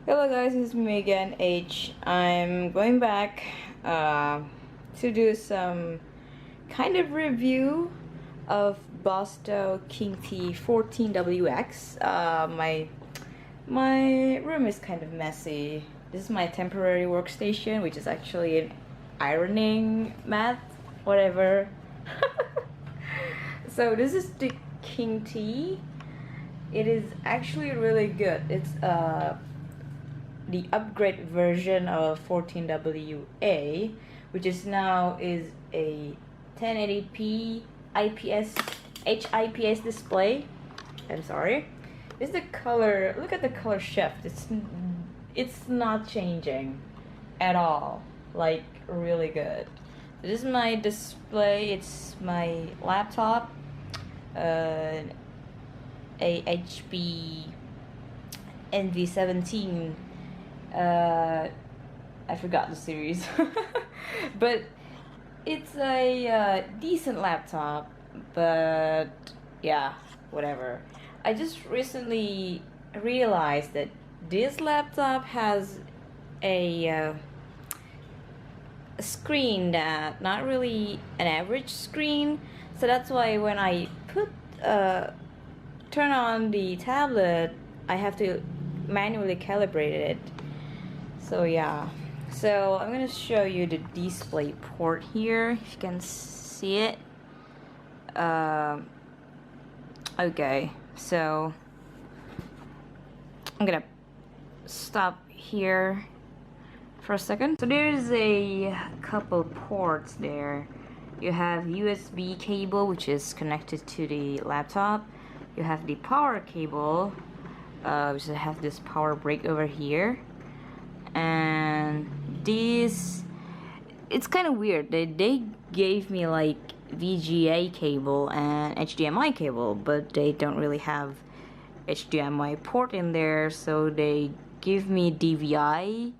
Hello guys, it's me again, H. I'm going back to do some kind of review of Bosto Kingtee 14wx. My room is kind of messy. This is my temporary workstation, which is actually an ironing mat, whatever. So this is the Kingtee. It is actually really good. It's the upgrade version of 14wA, which is now is a 1080p IPS display. I'm sorry. This is the color. Look at the color shift. It's not changing at all. Like really good. This is my display. It's my laptop. A HP NV17. I forgot the series. But it's a decent laptop, but yeah, whatever. I just recently realized that this laptop has a screen that not really an average screen, so that's why when I turn on the tablet, I have to manually calibrate it. So yeah, so I'm gonna show you the display port here, if you can see it. Okay, so I'm gonna stop here for a second. So there's a couple ports there. You have USB cable, which is connected to the laptop. You have the power cable, which has this power brick over here. And this, it's kind of weird. They gave me like VGA cable and HDMI cable, but they don't really have HDMI port in there, so they give me DVI,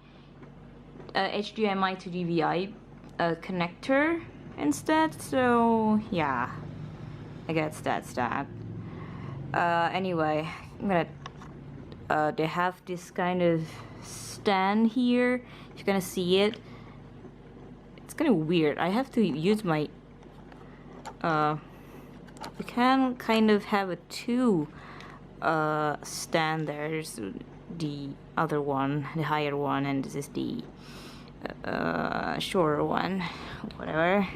HDMI to DVI connector instead. So yeah, I guess that's that. Anyway, I'm gonna they have this kind of stand here. You're gonna see it. It's kind of weird. I have to use my you can kind of have a two stand there. There's the other one, the higher one, and this is the shorter one, whatever.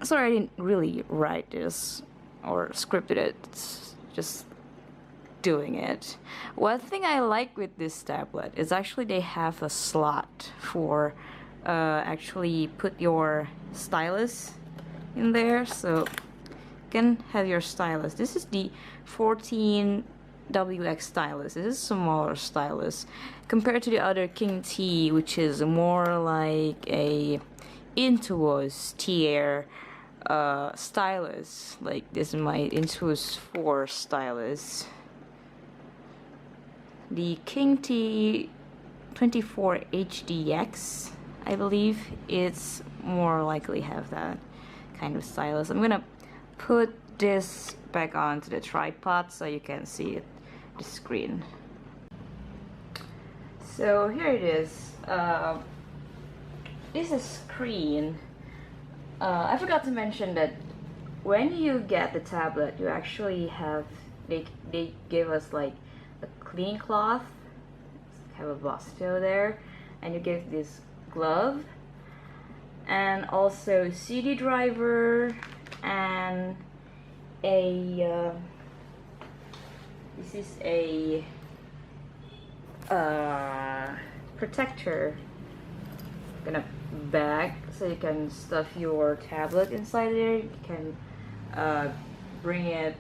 Sorry, I didn't really write this or scripted it. It's just doing it. One thing I like with this tablet is actually they have a slot for actually put your stylus in there, so you can have your stylus. This is the 14wx stylus. This is a smaller stylus compared to the other Kingtee, which is more like a Intuos tier stylus. Like this is my Intuos 4 stylus. The Kingtee 24wx, I believe, it's more likely have that kind of stylus. I'm gonna put this back onto the tripod so you can see it, the screen. So here it is. This is screen. I forgot to mention that when you get the tablet, you actually have they give us like a clean cloth, have a Bosto there, and you get this glove, and also CD driver, and a this is a protector, gonna bag, so you can stuff your tablet inside there. You can bring it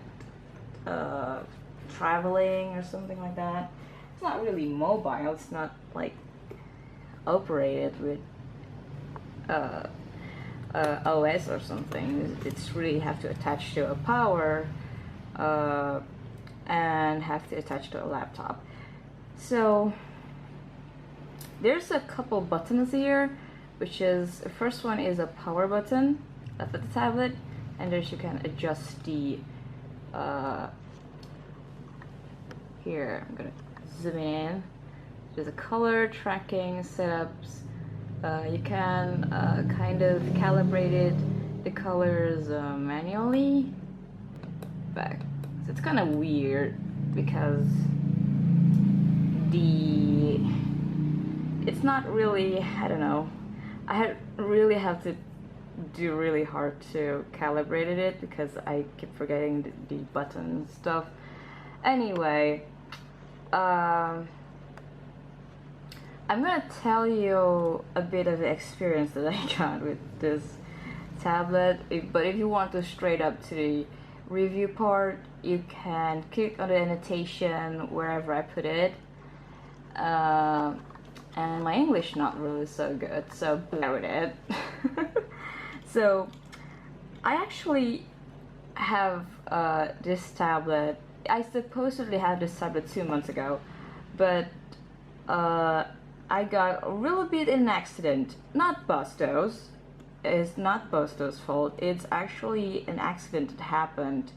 traveling or something like that. It's not really mobile. It's not like operated with OS or something. It's really have to attach to a power and have to attach to a laptop. So there's a couple buttons here, which is the first one is a power button for the tablet, and there you can adjust the here, I'm gonna zoom in. There's a color tracking setups. You can kind of calibrate the colors manually. Back. So it's kind of weird because it's not really, I don't know. Really have to do really hard to calibrate it because I keep forgetting the button stuff. Anyway, I'm gonna tell you a bit of the experience that I got with this tablet. But if you want to straight up to the review part, you can click on the annotation wherever I put it. And my English not really so good, so bear with it. So I actually have this tablet. I supposedly had this tablet 2 months ago, but I got a little bit in an accident. Not Bosto's. It's not Bosto's fault. It's actually an accident that happened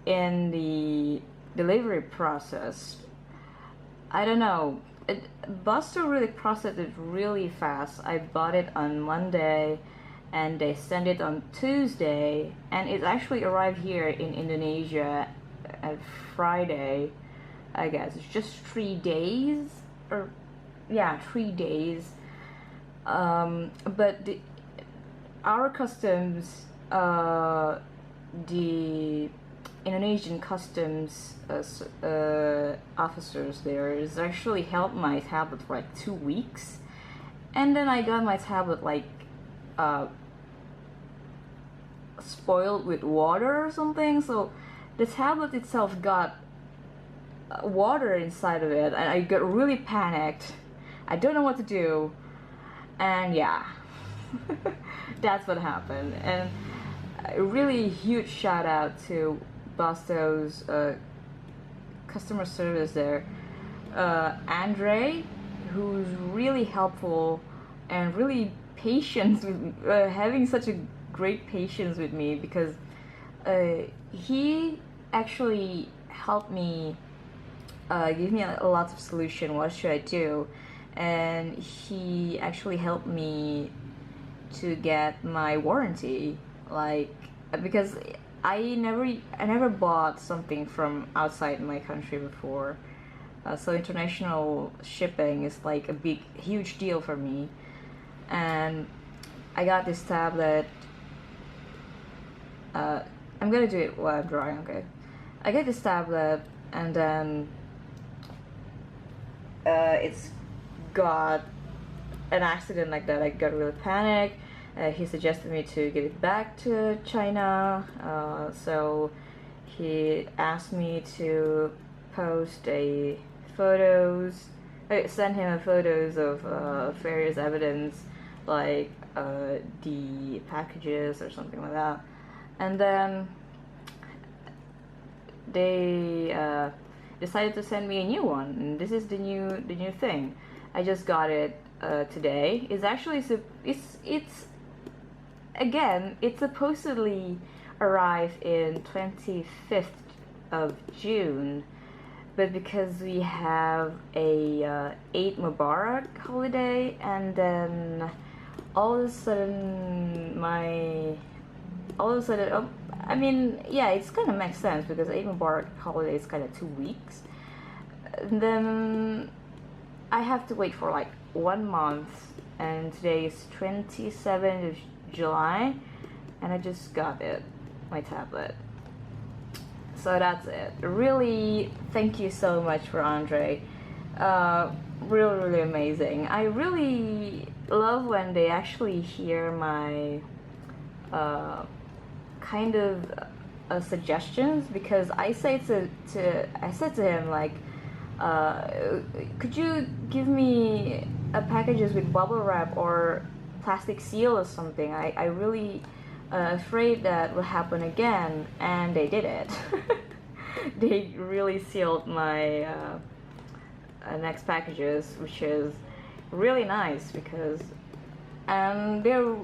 in the delivery process. I don't know. Bosto really processed it really fast. I bought it on Monday and they sent it on Tuesday, and it actually arrived here in Indonesia at Friday, I guess. It's just 3 days, or yeah, 3 days. But our customs, the Indonesian customs officers there is actually helped my tablet for like 2 weeks, and then I got my tablet like spoiled with water or something. So the tablet itself got water inside of it, and I got really panicked. I don't know what to do, and yeah, that's what happened. And a really huge shout out to Bosto's customer service there, Andre, who's really helpful and really patient with having such a great patience with me, because he actually helped me give me a lot of solution. What should I do? And he actually helped me to get my warranty, like, because I never bought something from outside my country before, so international shipping is like a huge deal for me. And I got this tablet. I'm gonna do it while I'm drawing. Okay, I get this tablet, and then it's got an accident like that. I got really panicked. He suggested me to give it back to China, so he asked me to post send him photos of various evidence, like the packages or something like that. And then they decided to send me a new one, and this is the new thing. I just got it today. It's actually it supposedly arrived in 25th of June, but because we have a Eid Mubarak holiday, and then all of a sudden, I mean, yeah, it's kind of makes sense because Eid Mubarak holiday is kind of 2 weeks. And then I have to wait for like 1 month, and today is 27th of July, and I just got my tablet. So that's it. Really, thank you so much for Andre. Really amazing. I really love when they actually hear my kind of suggestions, because I said to him, like, could you give me packages with bubble wrap or plastic seal or something? I really afraid that will happen again, and they did it. They really sealed my next packages, which is really nice, because they're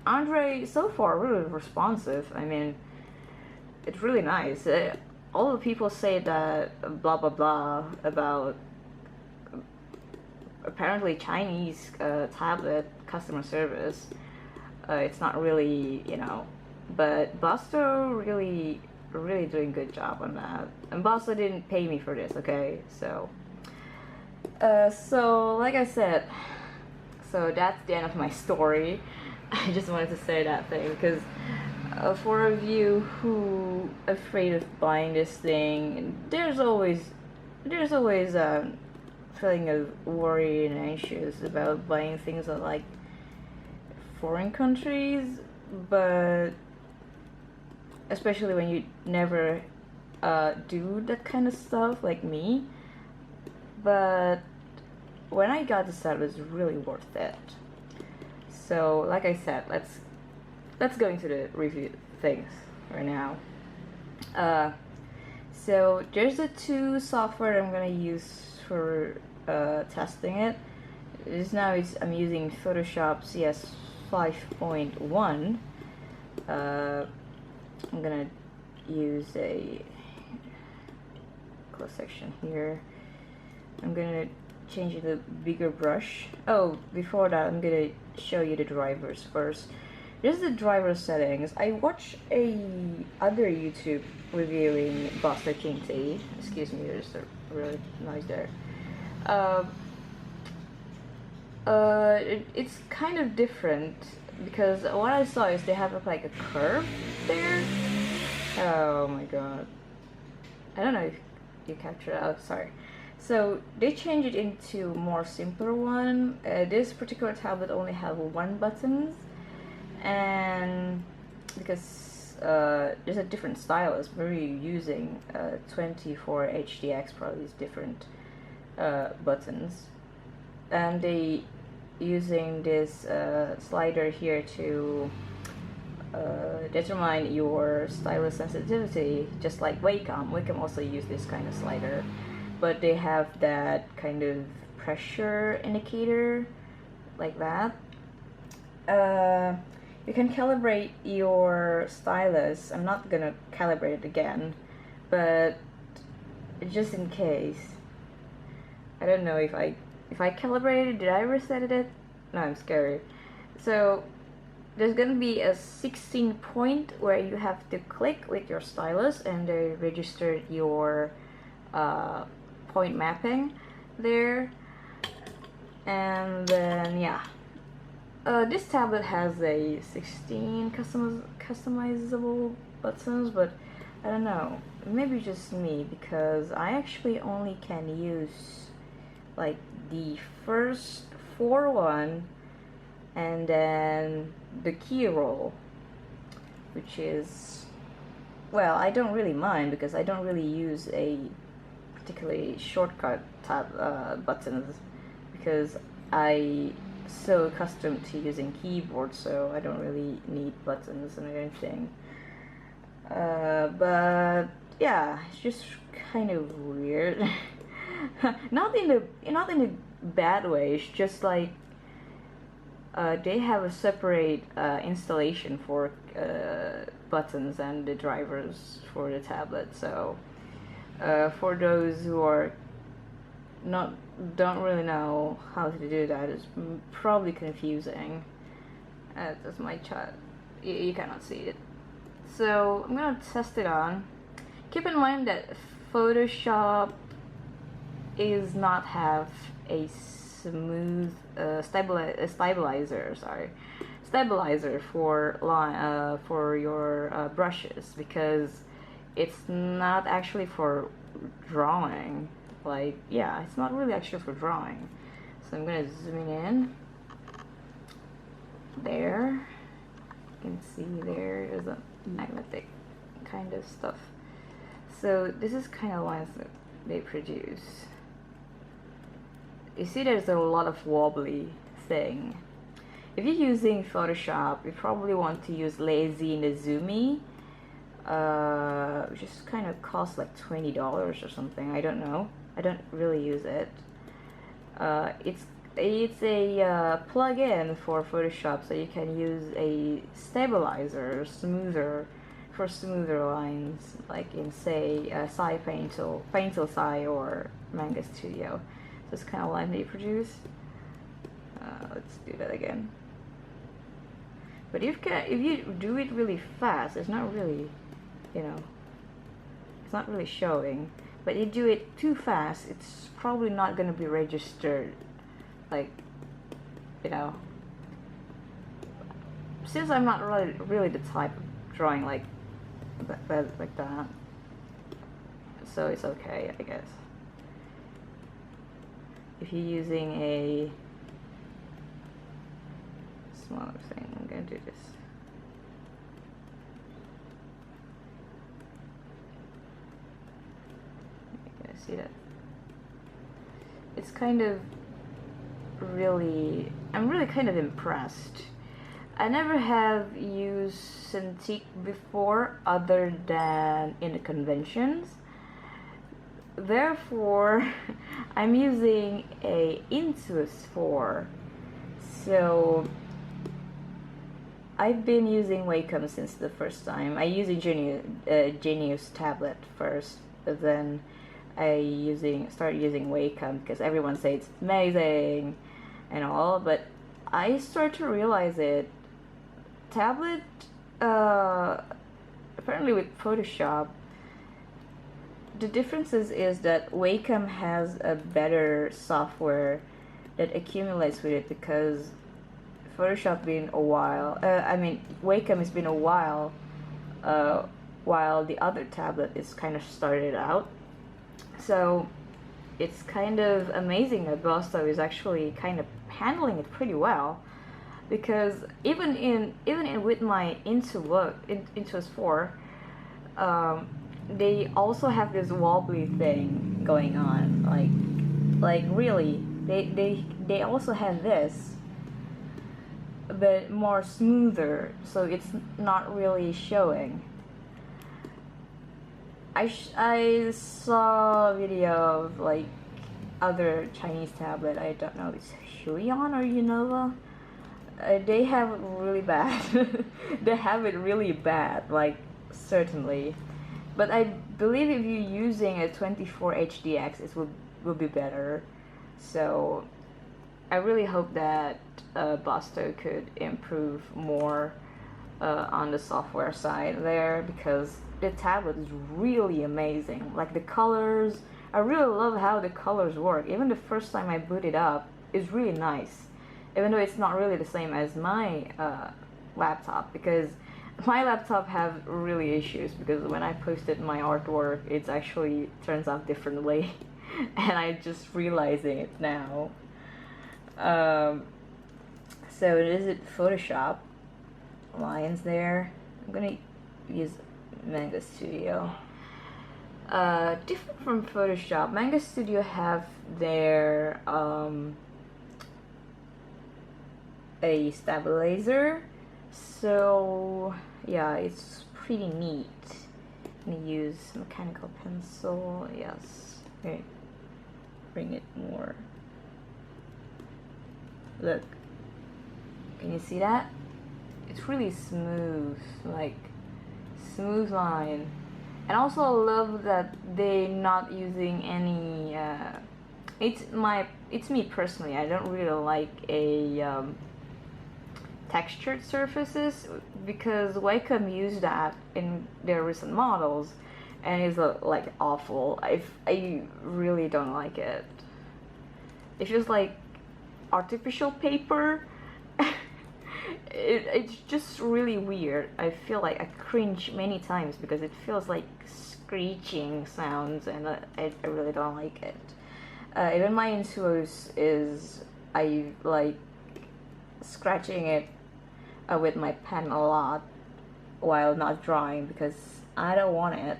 Andre so far really responsive. I mean, it's really nice. all the people say that blah blah blah about apparently Chinese tablet customer service. It's not really, you know, but Bosto really doing good job on that. And Bosto didn't pay me for this, okay? So like I said, so that's the end of my story. I just wanted to say that thing because for a you who afraid of buying this thing, there's always feeling of worry and anxious about buying things that like foreign countries, but especially when you never do that kind of stuff like me. But when I got this set, it was really worth it. So like I said, let's go into the review things right now. So there's the two software I'm gonna use for testing it. I'm using Photoshop CS 5.1. I'm gonna use a close section here. I'm gonna change it to a bigger brush. Oh, before that, I'm gonna show you the drivers first. This is the driver settings. I watched other YouTube reviewing Bosto Kingtee. Excuse me, there's a really noise there. It's kind of different because what I saw is they have like a curve there. Oh my god. I don't know if you captured it. Oh, sorry. So they changed it into a more simpler one. This particular tablet only have one button, and because there's a different stylus, we're using 14wx, probably is different buttons, and they using this slider here to determine your stylus sensitivity, just like Wacom. Wacom also use this kind of slider, but they have that kind of pressure indicator like that. You can calibrate your stylus. I'm not gonna calibrate it again, but just in case. I don't know if I calibrated it. Did I reset it? No, I'm scared. So there's gonna be a 16 point where you have to click with your stylus, and they registered your point mapping there. And then yeah, this tablet has a 16 customizable buttons, but I don't know, maybe just me, because I actually only can use like the first 4 and then the key roll, which is, well, I don't really mind because I don't really use a particularly shortcut tab buttons, because I so accustomed to using keyboard, so I don't really need buttons and anything. But yeah, it's just kind of weird. not in a bad way. It's just like they have a separate installation for buttons and the drivers for the tablet. So for those who are don't really know how to do that, it's probably confusing. That's my chat. You cannot see it. So I'm gonna test it on. Keep in mind that Photoshop is not have a smooth stabilizer for your brushes, because it's not actually for drawing. Like, yeah, it's not really actually for drawing. So I'm gonna zoom in. There, you can see there's a magnetic kind of stuff. So this is kind of lines that they produce. You see there's a lot of wobbly thing. If you're using Photoshop, you probably want to use Lazy in the Zoomy, which is kind of costs like $20 or something. I don't know. I don't really use it. It's a plug-in for Photoshop, so you can use a stabilizer, smoother for smoother lines, like in say Paintil Sai or Manga Studio. This kind of line they produce. Let's do that again. But if you do it really fast, it's not really, you know, it's not really showing. But you do it too fast, it's probably not going to be registered, like, you know. Since I'm not really the type of drawing like that, so it's okay, I guess. If you're using a smaller thing, I'm gonna do this. You guys see that? It's kind of really, I'm really kind of impressed. I never have used Cintiq before other than in the conventions. Therefore, I'm using a Intuos 4. So, I've been using Wacom since the first time. I used a Genius tablet first, but then I started using Wacom because everyone says it's amazing and all, but I started to realize it. Tablet, apparently with Photoshop, the differences is that Wacom has a better software that accumulates with it, because Photoshop been a while, Wacom has been a while, while the other tablet is kind of started out. So it's kind of amazing that Bosto is actually kind of handling it pretty well. Because even with my Intuos 4, they also have this wobbly thing going on. Like really, they also have this, but more smoother, so it's not really showing. I saw a video of like other Chinese tablet. I don't know, it's Huion or Unova. They have it really bad. They have it really bad, like, certainly. But I believe if you're using a 24HDX, it will be better. So I really hope that Bosto could improve more on the software side there, because the tablet is really amazing. Like the colors, I really love how the colors work. Even the first time I boot it up, it's really nice. Even though it's not really the same as my laptop, because my laptop have really issues, because when I posted my artwork, it actually turns out differently, and I'm just realizing it now. So is it Photoshop lines there? I'm gonna use Manga Studio. Different from Photoshop, Manga Studio have their a stabilizer, so yeah, it's pretty neat. I'm gonna use mechanical pencil. Yes, okay, bring it more. Look, can you see that? It's really smooth, like smooth line. And also I love that they're not using any it's me personally, I don't really like a textured surfaces, because Wacom used that in their recent models and it's like awful. I really don't like it. It feels like artificial paper. It's just really weird. I feel like I cringe many times because it feels like screeching sounds, and I really don't like it. Even my Intuos is, I like scratching it with my pen a lot while not drawing, because I don't want it.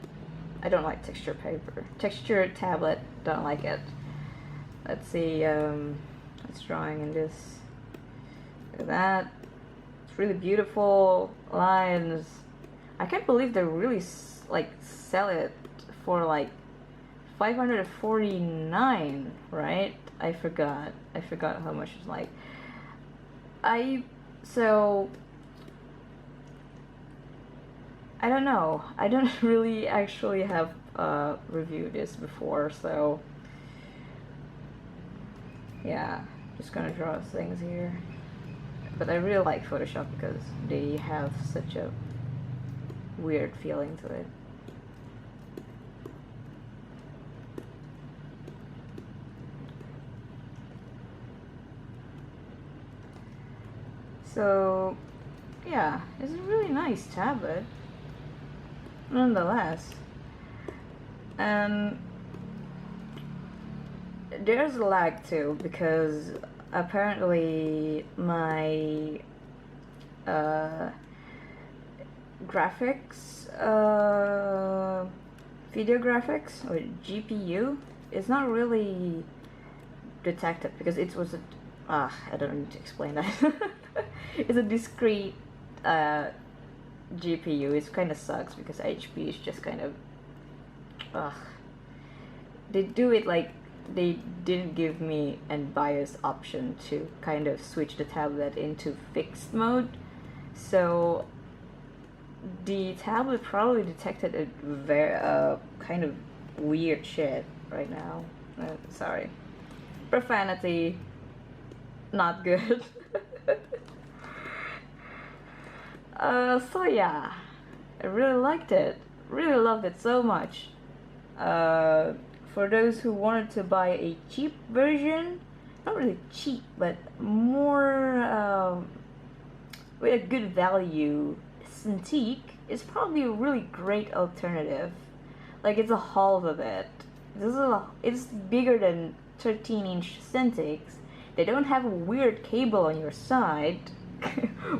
I don't like texture paper. Texture tablet, don't like it. Let's see, it's drawing in this. Look at that. It's really beautiful lines. I can't believe they really like sell it for like 549, right? I forgot how much it's like. So I don't know. I don't really actually have reviewed this before, so yeah, just gonna draw things here. But I really like Photoshop because they have such a weird feeling to it. So yeah, it's a really nice tablet nonetheless. And there's a lag too, because apparently my graphics, video graphics or GPU is not really detected, because it was a I don't need to explain that. It's a discrete GPU. It kind of sucks because HP is just kind of they do it like they didn't give me a BIOS option to kind of switch the tablet into fixed mode. So the tablet probably detected a very kind of weird shit right now. Sorry. Profanity, not good. So yeah, I really liked it. Really loved it so much. For those who wanted to buy a cheap version, not really cheap, but more with a good value, Cintiq is probably a really great alternative. Like, it's a half of it. It's bigger than 13-inch Cintiqs. They don't have a weird cable on your side,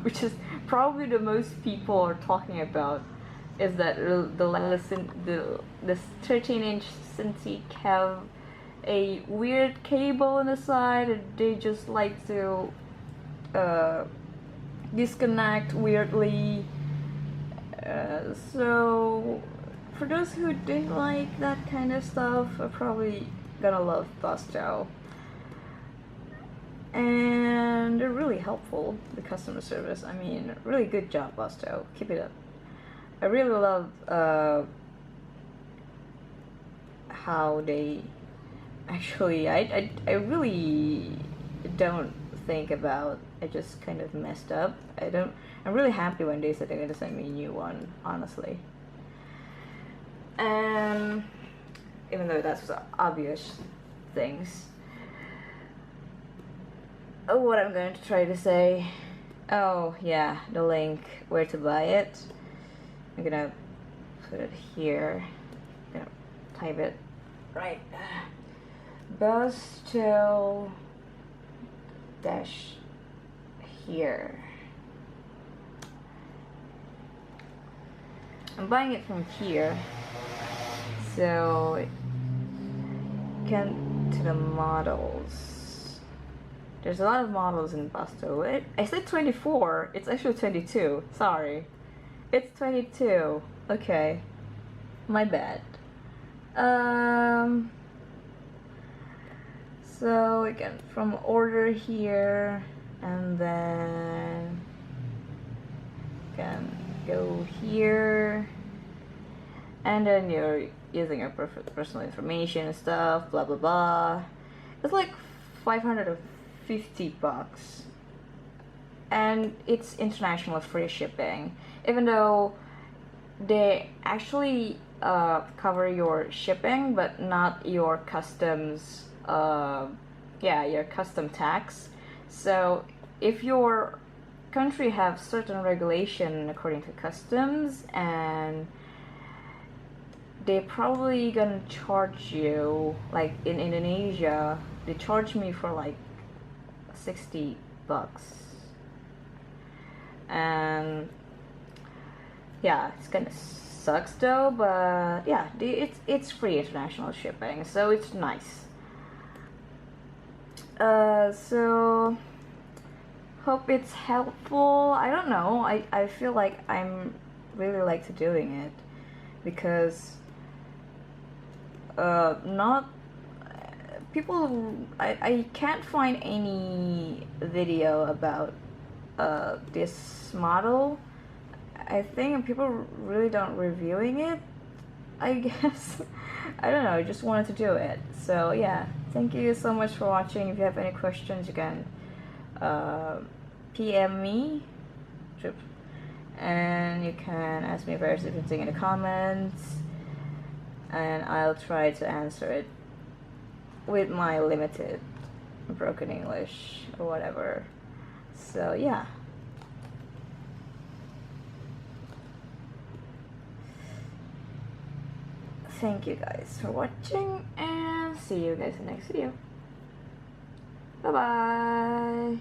which is probably the most people are talking about. Is that the 13-inch Cintiq have a weird cable on the side, and they just like to disconnect weirdly. So for those who didn't like that kind of stuff, are probably gonna love Bosto. And they're really helpful, the customer service. I mean, really good job, Bosto. Keep it up. I really love how they actually, I really don't think about, I just kind of messed up. I'm really happy when they said they're gonna send me a new one, honestly. And even though that's obvious things. Oh, what I'm going to try to say. Oh yeah, the link where to buy it. I'm gonna put it here. I'm gonna type it right. Bosto dash here. I'm buying it from here, so get to the models. There's a lot of models in Bosto. I said 24. It's actually 22. Sorry. It's 22. Okay. My bad. So again, from order here, and then can go here, and then you're using your personal information and stuff, blah blah blah. It's like $550, and it's international free shipping, even though they actually cover your shipping but not your customs, your custom tax. So if your country have certain regulation according to customs, and they probably gonna charge you, like in Indonesia they charge me for like $60, and yeah, it's kind of sucks though, but yeah, it's free international shipping, so it's nice. So hope it's helpful. I don't know, I feel like I'm really like to doing it, because not people, I can't find any video about this model. I think people really don't reviewing it, I guess. I don't know, I just wanted to do it. So yeah, thank you so much for watching. If you have any questions, you can PM me, and you can ask me various different things in the comments, and I'll try to answer it with my limited broken English or whatever. So yeah. Thank you guys for watching, and see you guys in the next video. Bye bye.